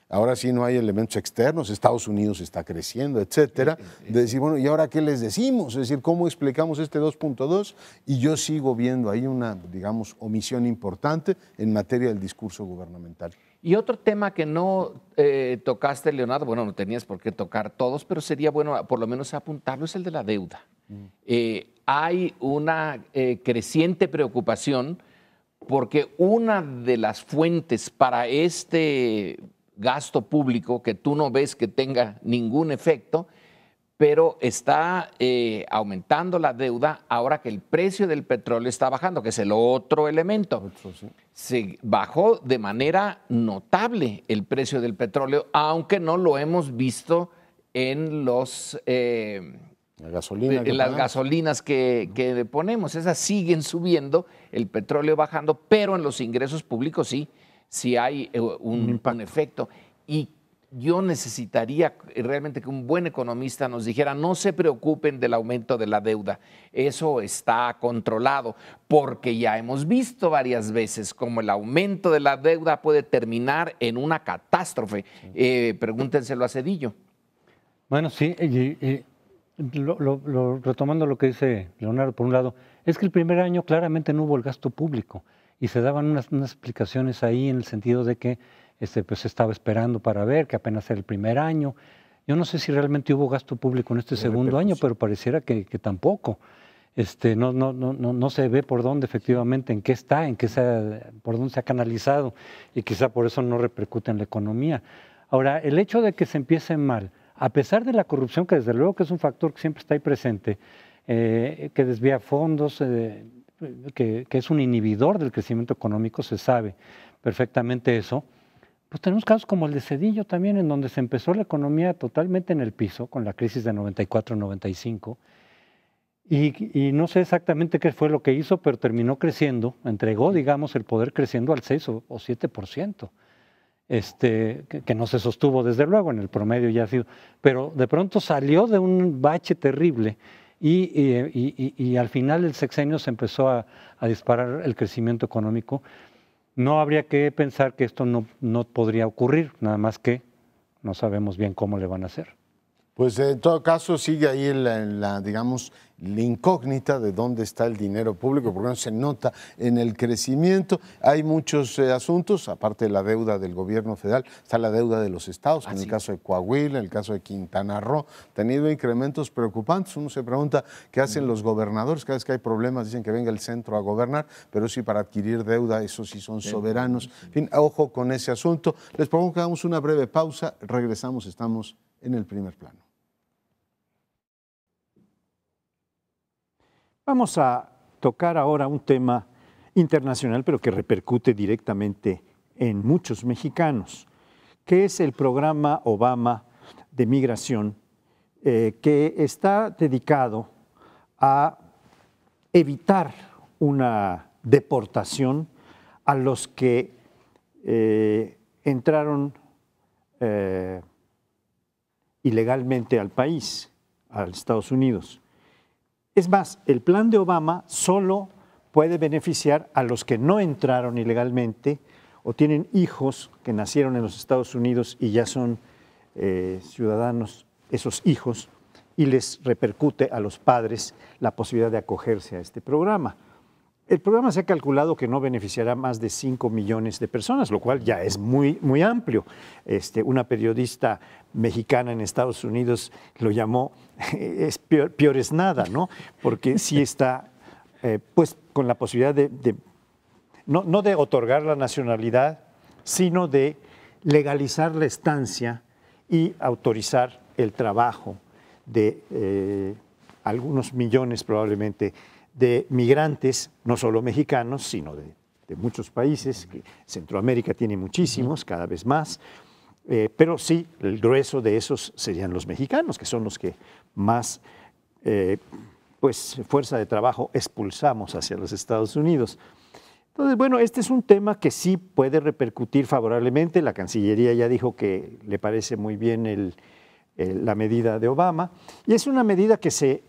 Ahora sí no hay elementos externos, Estados Unidos está creciendo, etcétera, de decir, bueno, ¿y ahora qué les decimos? Es decir, ¿cómo explicamos este 2.2? Y yo sigo viendo ahí una, digamos, omisión importante en materia del discurso gubernamental. Y otro tema que no tocaste, Leonardo, bueno, no tenías por qué tocar todos, pero sería bueno por lo menos apuntarlo, es el de la deuda. Hay una creciente preocupación porque una de las fuentes para este gasto público, que tú no ves que tenga ningún efecto, pero está aumentando la deuda ahora que el precio del petróleo está bajando, que es el otro elemento. Se bajó de manera notable el precio del petróleo, aunque no lo hemos visto en las gasolinas que ponemos. Esas siguen subiendo, el petróleo bajando, pero en los ingresos públicos sí hay un efecto. Y yo necesitaría realmente que un buen economista nos dijera, no se preocupen del aumento de la deuda, eso está controlado, porque ya hemos visto varias veces cómo el aumento de la deuda puede terminar en una catástrofe. Pregúntenselo a Zedillo. Bueno, sí, retomando lo que dice Leonardo, por un lado, es que el primer año claramente no hubo el gasto público y se daban unas explicaciones ahí en el sentido de que pues se estaba esperando para ver, que apenas era el primer año. Yo no sé si realmente hubo gasto público en este segundo año, pero pareciera que tampoco. No se ve por dónde efectivamente, en qué está, por dónde se ha canalizado, y quizá por eso no repercute en la economía. Ahora, el hecho de que se empiece mal, a pesar de la corrupción, que desde luego que es un factor que siempre está ahí presente, que desvía fondos, que es un inhibidor del crecimiento económico, se sabe perfectamente eso, pues tenemos casos como el de Zedillo también, en donde se empezó la economía totalmente en el piso, con la crisis de 94-95, y no sé exactamente qué fue lo que hizo, pero terminó creciendo, entregó, digamos, el poder creciendo al 6 o 7%, que no se sostuvo desde luego, en el promedio ya ha sido, pero de pronto salió de un bache terrible, y al final del sexenio se empezó a disparar el crecimiento económico. No habría que pensar que esto no podría ocurrir, nada más que no sabemos bien cómo le van a hacer. Pues en todo caso sigue ahí digamos, la incógnita de dónde está el dinero público, porque no se nota en el crecimiento. Hay muchos asuntos, aparte de la deuda del gobierno federal, está la deuda de los estados, en el caso de Coahuila, en el caso de Quintana Roo, ha tenido incrementos preocupantes. Uno se pregunta qué hacen los gobernadores, cada vez que hay problemas dicen que venga el centro a gobernar, pero sí para adquirir deuda, esos sí son soberanos. En fin, ojo con ese asunto. Les propongo que hagamos una breve pausa, regresamos, estamos en el primer plano. Vamos a tocar ahora un tema internacional, pero que repercute directamente en muchos mexicanos, que es el programa Obama de migración, que está dedicado a evitar una deportación a los que entraron ilegalmente al país, a Estados Unidos. Es más, el plan de Obama solo puede beneficiar a los que no entraron ilegalmente o tienen hijos que nacieron en los Estados Unidos y ya son ciudadanos, esos hijos, y les repercute a los padres la posibilidad de acogerse a este programa. El programa se ha calculado que no beneficiará a más de 5 millones de personas, lo cual ya es muy, muy amplio. Una periodista mexicana en Estados Unidos lo llamó, es peor es nada, ¿no? Porque sí está, pues, con la posibilidad no de otorgar la nacionalidad, sino de legalizar la estancia y autorizar el trabajo de algunos millones probablemente de migrantes, no solo mexicanos, sino de muchos países. Centroamérica tiene muchísimos, cada vez más, pero sí, el grueso de esos serían los mexicanos, que son los que más pues, fuerza de trabajo expulsamos hacia los Estados Unidos. Entonces, bueno, este es un tema que sí puede repercutir favorablemente. La Cancillería ya dijo que le parece muy bien la medida de Obama, y es una medida que se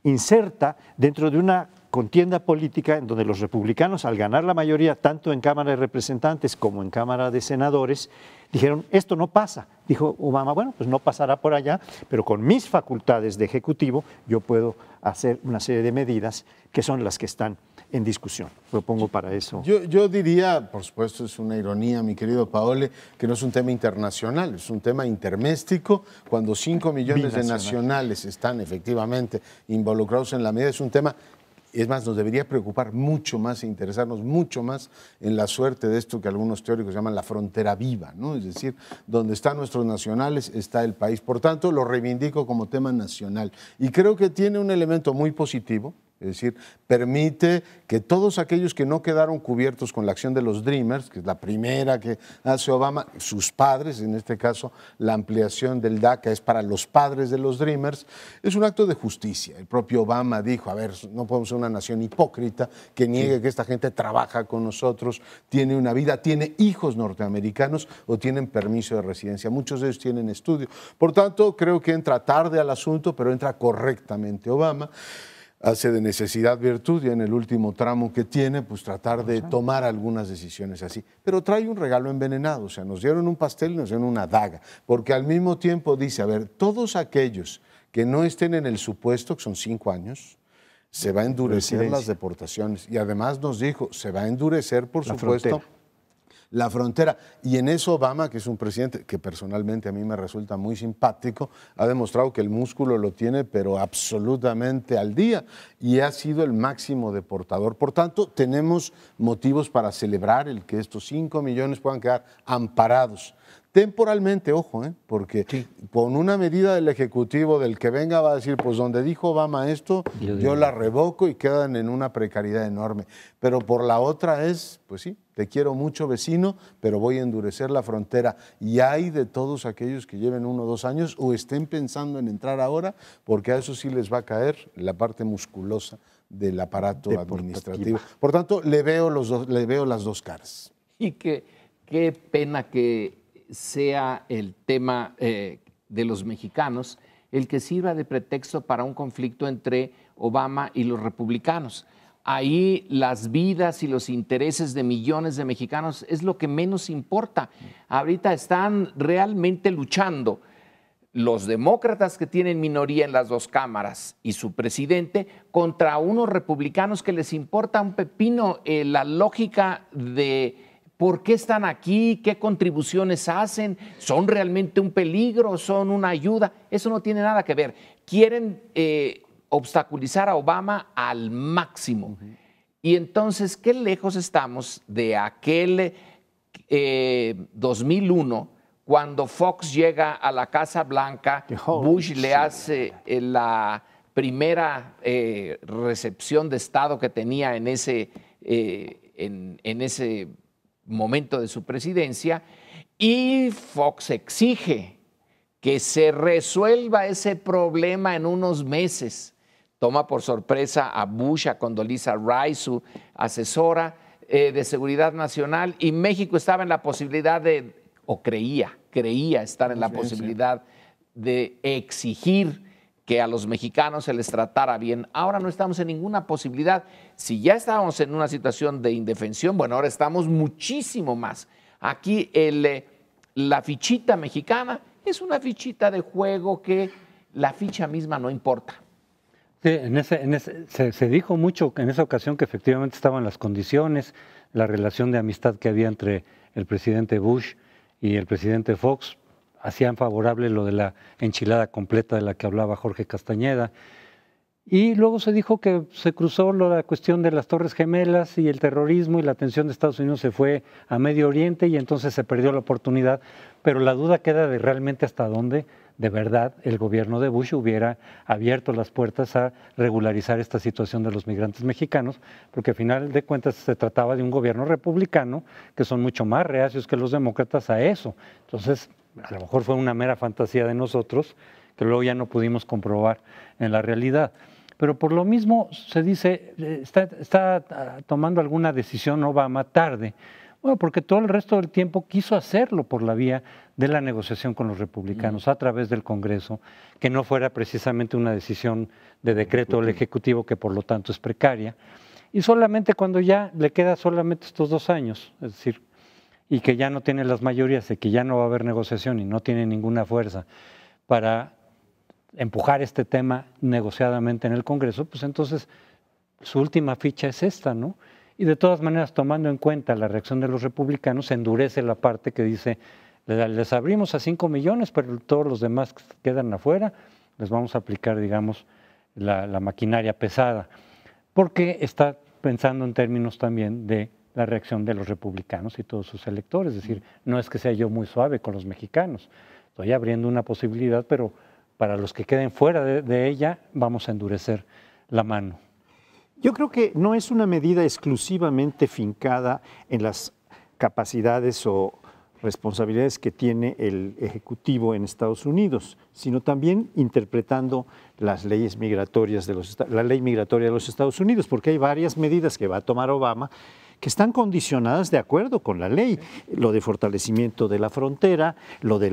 inserta dentro de una contienda política en donde los republicanos, al ganar la mayoría tanto en Cámara de Representantes como en Cámara de Senadores, dijeron, esto no pasa. Dijo Obama, bueno, pues no pasará por allá, pero con mis facultades de ejecutivo yo puedo hacer una serie de medidas que son las que están en discusión. Propongo para eso. Yo diría, por supuesto, es una ironía, mi querido Paoli, que no es un tema internacional, es un tema interméstico. Cuando 5 millones de nacionales están efectivamente involucrados en la medida, es un tema, es más, nos debería preocupar mucho más e interesarnos mucho más en la suerte de esto que algunos teóricos llaman la frontera viva, ¿no? Es decir, donde están nuestros nacionales está el país. Por tanto, lo reivindico como tema nacional y creo que tiene un elemento muy positivo. Es decir, permite que todos aquellos que no quedaron cubiertos con la acción de los Dreamers, que es la primera que hace Obama, sus padres, en este caso la ampliación del DACA es para los padres de los Dreamers, es un acto de justicia. El propio Obama dijo, a ver, no podemos ser una nación hipócrita que niegue que esta gente trabaja con nosotros, tiene una vida, tiene hijos norteamericanos o tienen permiso de residencia. Muchos de ellos tienen estudio. Por tanto, creo que entra tarde al asunto, pero entra correctamente Obama. Hace de necesidad virtud y en el último tramo que tiene, pues tratar de tomar algunas decisiones así. Pero trae un regalo envenenado, o sea, nos dieron un pastel y nos dieron una daga, porque al mismo tiempo dice, a ver, todos aquellos que no estén en el supuesto, que son 5 años, se va a endurecer las deportaciones. Y además nos dijo, se va a endurecer, por supuesto, la frontera. Y en eso Obama, que es un presidente que personalmente a mí me resulta muy simpático, ha demostrado que el músculo lo tiene, pero absolutamente al día, y ha sido el máximo deportador. Por tanto, tenemos motivos para celebrar el que estos 5 millones puedan quedar amparados. Temporalmente, ojo, porque con una medida del Ejecutivo, del que venga, va a decir, pues donde dijo Obama esto, yo la revoco y quedan en una precariedad enorme. Pero por la otra es, pues sí, te quiero mucho, vecino, pero voy a endurecer la frontera. Y hay de todos aquellos que lleven 1 o 2 años o estén pensando en entrar ahora, porque a eso sí les va a caer la parte musculosa del aparato administrativo. Por tanto, le veo las dos caras. Y qué pena que sea el tema de los mexicanos el que sirva de pretexto para un conflicto entre Obama y los republicanos. Ahí las vidas y los intereses de millones de mexicanos es lo que menos importa. Ahorita están realmente luchando los demócratas que tienen minoría en las dos cámaras y su presidente contra unos republicanos que les importa un pepino la lógica de por qué están aquí, qué contribuciones hacen, son realmente un peligro, son una ayuda. Eso no tiene nada que ver. Quieren obstaculizar a Obama al máximo. Y entonces, ¿qué lejos estamos de aquel 2001, cuando Fox llega a la Casa Blanca, Bush le hace la primera recepción de Estado que tenía en ese momento de su presidencia, y Fox exige que se resuelva ese problema en unos meses? Toma por sorpresa a Bush, a Condoleezza Rice, su asesora de Seguridad Nacional, y México estaba en la posibilidad de, o creía estar en la posibilidad de exigir que a los mexicanos se les tratara bien. Ahora no estamos en ninguna posibilidad. Si ya estábamos en una situación de indefensión, bueno, ahora estamos muchísimo más. Aquí la fichita mexicana es una fichita de juego que la ficha misma no importa. Sí, se dijo mucho en esa ocasión que efectivamente estaban las condiciones, la relación de amistad que había entre el presidente Bush y el presidente Fox, hacían favorable lo de la enchilada completa de la que hablaba Jorge Castañeda. Y luego se dijo que se cruzó la cuestión de las Torres Gemelas y el terrorismo, y la atención de Estados Unidos se fue a Medio Oriente, y entonces se perdió la oportunidad. Pero la duda queda de realmente hasta dónde de verdad el gobierno de Bush hubiera abierto las puertas a regularizar esta situación de los migrantes mexicanos, porque al final de cuentas se trataba de un gobierno republicano que son mucho más reacios que los demócratas a eso. Entonces, a lo mejor fue una mera fantasía de nosotros que luego ya no pudimos comprobar en la realidad. Pero por lo mismo se dice, está tomando alguna decisión Obama tarde. Bueno, porque todo el resto del tiempo quiso hacerlo por la vía de la negociación con los republicanos a través del Congreso, que no fuera precisamente una decisión de decreto del Ejecutivo, que por lo tanto es precaria. Y solamente cuando ya le queda solamente estos 2 años, es decir, y que ya no tiene las mayorías, y que ya no va a haber negociación y no tiene ninguna fuerza para empujar este tema negociadamente en el Congreso, pues entonces su última ficha es esta, ¿no? Y de todas maneras, tomando en cuenta la reacción de los republicanos, se endurece la parte que dice, les abrimos a 5 millones, pero todos los demás quedan afuera, les vamos a aplicar, digamos, la maquinaria pesada, porque está pensando en términos también de la reacción de los republicanos y todos sus electores. Es decir, no es que sea yo muy suave con los mexicanos, estoy abriendo una posibilidad, pero para los que queden fuera de ella, vamos a endurecer la mano. Yo creo que no es una medida exclusivamente fincada en las capacidades o responsabilidades que tiene el Ejecutivo en Estados Unidos, sino también interpretando las leyes migratorias la ley migratoria de los Estados Unidos, porque hay varias medidas que va a tomar Obama que están condicionadas de acuerdo con la ley, lo de fortalecimiento de la frontera, lo de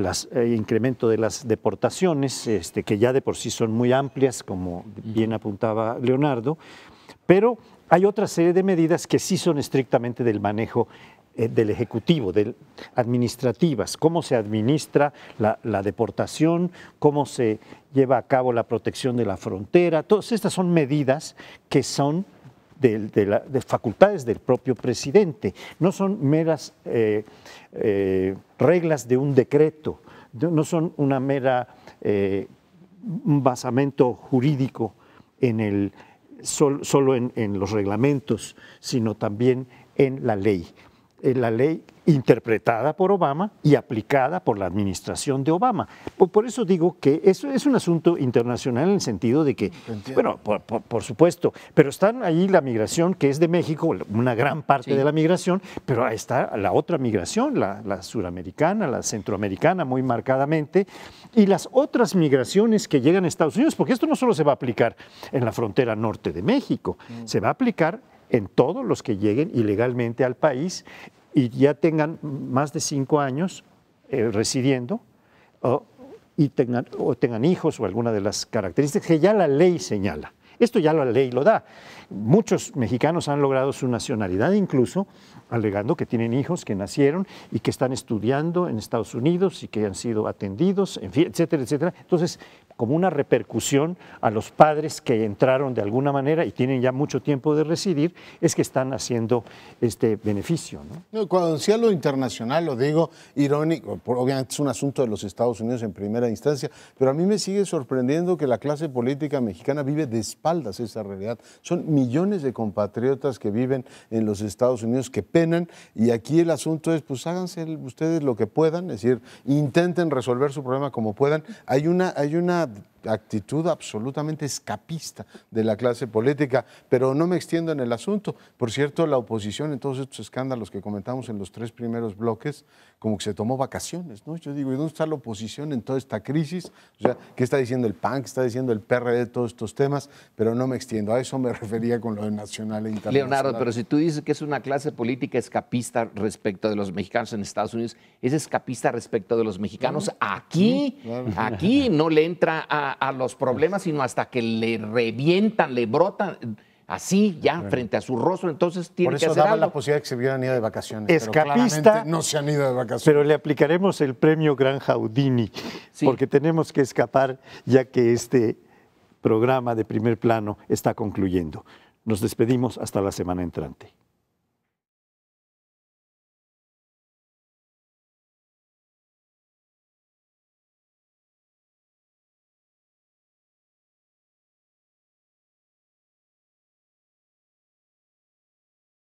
incremento de las deportaciones, que ya de por sí son muy amplias, como bien apuntaba Leonardo, pero hay otra serie de medidas que sí son estrictamente del manejo del Ejecutivo, administrativas, cómo se administra la deportación, cómo se lleva a cabo la protección de la frontera. Todas estas son medidas que son de facultades del propio presidente, no son meras reglas de un decreto, no son una mera un basamento jurídico solo en los reglamentos, sino también en la ley interpretada por Obama y aplicada por la administración de Obama. Por eso digo que eso es un asunto internacional en el sentido de que, bueno, por supuesto, pero están ahí la migración que es de México, una gran parte de la migración, pero ahí está la otra migración, la suramericana, la centroamericana muy marcadamente, y las otras migraciones que llegan a Estados Unidos, porque esto no solo se va a aplicar en la frontera norte de México, se va a aplicar en todos los que lleguen ilegalmente al país y ya tengan más de 5 años residiendo o tengan hijos o alguna de las características que ya la ley señala. Esto ya la ley lo da. Muchos mexicanos han logrado su nacionalidad incluso alegando que tienen hijos que nacieron y que están estudiando en Estados Unidos y que han sido atendidos, en fin, etcétera, etcétera. Entonces, como una repercusión a los padres que entraron de alguna manera y tienen ya mucho tiempo de residir, es que están haciendo este beneficio, ¿no? Cuando decía lo internacional, lo digo irónico, obviamente es un asunto de los Estados Unidos en primera instancia, pero a mí me sigue sorprendiendo que la clase política mexicana vive de espaldas esa realidad. Son millones de compatriotas que viven en los Estados Unidos que penan, y aquí el asunto es, pues háganse ustedes lo que puedan, es decir, intenten resolver su problema como puedan. Hay una actitud absolutamente escapista de la clase política, pero no me extiendo en el asunto. Por cierto, la oposición en todos estos escándalos que comentamos en los 3 primeros bloques, como que se tomó vacaciones, ¿no? Yo digo, ¿y dónde está la oposición en toda esta crisis? O sea, ¿qué está diciendo el PAN, qué está diciendo el PRD de todos estos temas? Pero no me extiendo, a eso me refería con lo de nacional e internacional. Leonardo, pero si tú dices que es una clase política escapista respecto de los mexicanos en Estados Unidos, ¿es escapista respecto de los mexicanos aquí? Claro. Aquí no le entra a los problemas, sino hasta que le revientan, le brotan así ya frente a su rostro, entonces tiene que hacer algo. Por eso daba la posibilidad de que se hubieran ido de vacaciones, escapista, pero no se han ido de vacaciones. Pero le aplicaremos el premio Gran Jaudini, sí, porque tenemos que escapar ya que este programa de Primer Plano está concluyendo. Nos despedimos hasta la semana entrante.